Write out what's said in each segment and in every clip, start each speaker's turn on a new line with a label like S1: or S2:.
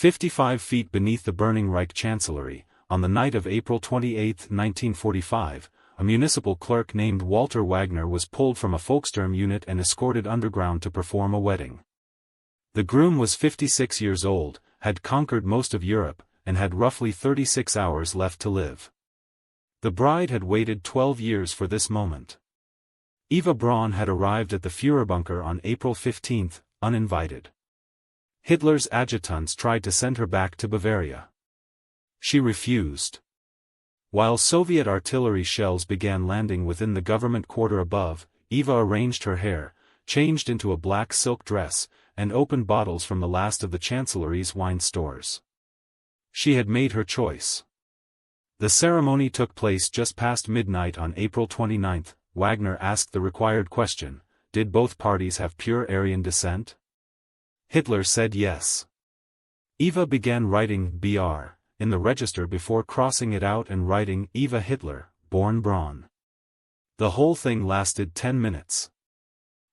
S1: 55 feet beneath the burning Reich Chancellery, on the night of April 28, 1945, a municipal clerk named Walter Wagner was pulled from a Volkssturm unit and escorted underground to perform a wedding. The groom was 56 years old, had conquered most of Europe, and had roughly 36 hours left to live. The bride had waited 12 years for this moment. Eva Braun had arrived at the Führerbunker on April 15, uninvited. Hitler's adjutants tried to send her back to Bavaria. She refused. While Soviet artillery shells began landing within the government quarter above, Eva arranged her hair, changed into a black silk dress, and opened bottles from the last of the Chancellery's wine stores. She had made her choice. The ceremony took place just past midnight on April 29. Wagner asked the required question: did both parties have pure Aryan descent? Hitler said yes. Eva began writing BR in the register before crossing it out and writing Eva Hitler, born Braun. The whole thing lasted 10 minutes.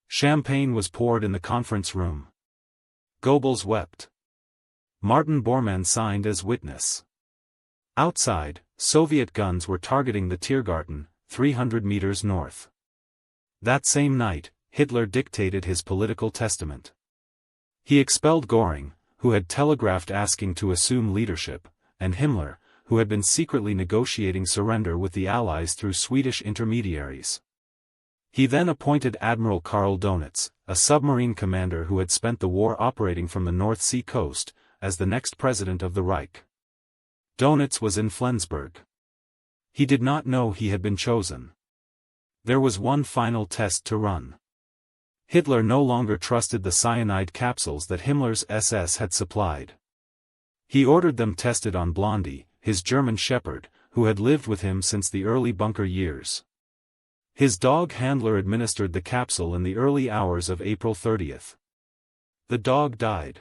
S1: Champagne was poured in the conference room. Goebbels wept. Martin Bormann signed as witness. Outside, Soviet guns were targeting the Tiergarten, 300 meters north. That same night, Hitler dictated his political testament. He expelled Göring, who had telegraphed asking to assume leadership, and Himmler, who had been secretly negotiating surrender with the Allies through Swedish intermediaries. He then appointed Admiral Karl Dönitz, a submarine commander who had spent the war operating from the North Sea coast, as the next president of the Reich. Dönitz was in Flensburg. He did not know he had been chosen. There was one final test to run. Hitler no longer trusted the cyanide capsules that Himmler's SS had supplied. He ordered them tested on Blondie, his German shepherd, who had lived with him since the early bunker years. His dog handler administered the capsule in the early hours of April 30. The dog died.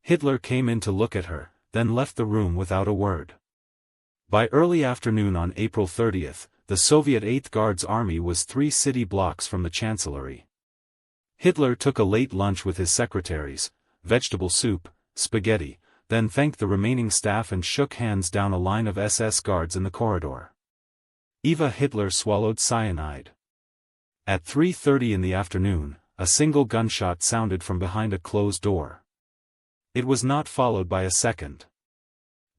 S1: Hitler came in to look at her, then left the room without a word. By early afternoon on April 30, the Soviet 8th Guards Army was 3 city blocks from the Chancellery. Hitler took a late lunch with his secretaries, vegetable soup, spaghetti, then thanked the remaining staff and shook hands down a line of SS guards in the corridor. Eva Hitler swallowed cyanide. At 3:30 in the afternoon, a single gunshot sounded from behind a closed door. It was not followed by a second.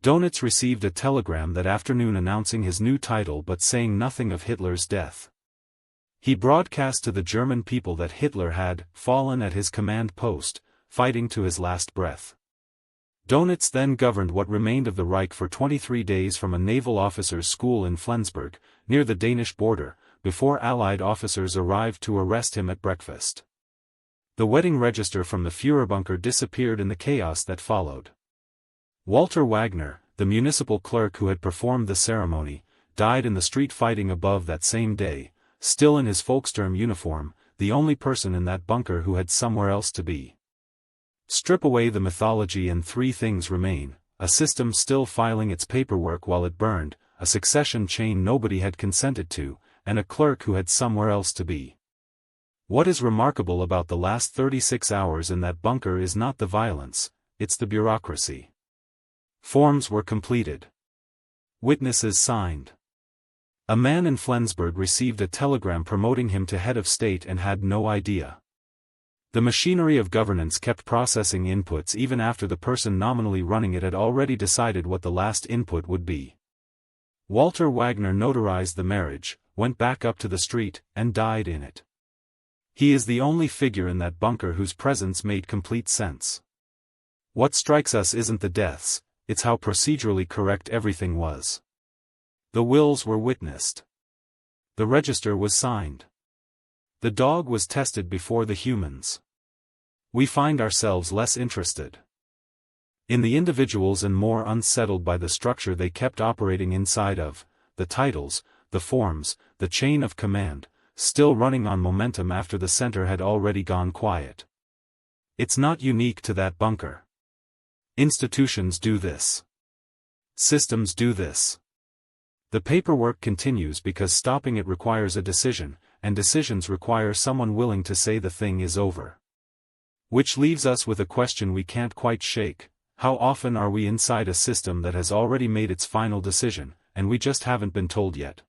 S1: Dönitz received a telegram that afternoon announcing his new title but saying nothing of Hitler's death. He broadcast to the German people that Hitler had fallen at his command post, fighting to his last breath. Dönitz then governed what remained of the Reich for 23 days from a naval officers' school in Flensburg, near the Danish border, before Allied officers arrived to arrest him at breakfast. The wedding register from the Führerbunker disappeared in the chaos that followed. Walter Wagner, the municipal clerk who had performed the ceremony, died in the street fighting above that same day, still in his Volkssturm uniform, the only person in that bunker who had somewhere else to be. Strip away the mythology and 3 things remain: a system still filing its paperwork while it burned, a succession chain nobody had consented to, and a clerk who had somewhere else to be. What is remarkable about the last 36 hours in that bunker is not the violence, it's the bureaucracy. Forms were completed. Witnesses signed. A man in Flensburg received a telegram promoting him to head of state and had no idea. The machinery of governance kept processing inputs even after the person nominally running it had already decided what the last input would be. Walter Wagner notarized the marriage, went back up to the street, and died in it. He is the only figure in that bunker whose presence made complete sense. What strikes us isn't the deaths, it's how procedurally correct everything was. The wills were witnessed. The register was signed. The dog was tested before the humans. We find ourselves less interested in the individuals and more unsettled by the structure they kept operating inside of, the titles, the forms, the chain of command, still running on momentum after the center had already gone quiet. It's not unique to that bunker. Institutions do this. Systems do this. The paperwork continues because stopping it requires a decision, and decisions require someone willing to say the thing is over. Which leaves us with a question we can't quite shake: How often are we inside a system that has already made its final decision, and we just haven't been told yet?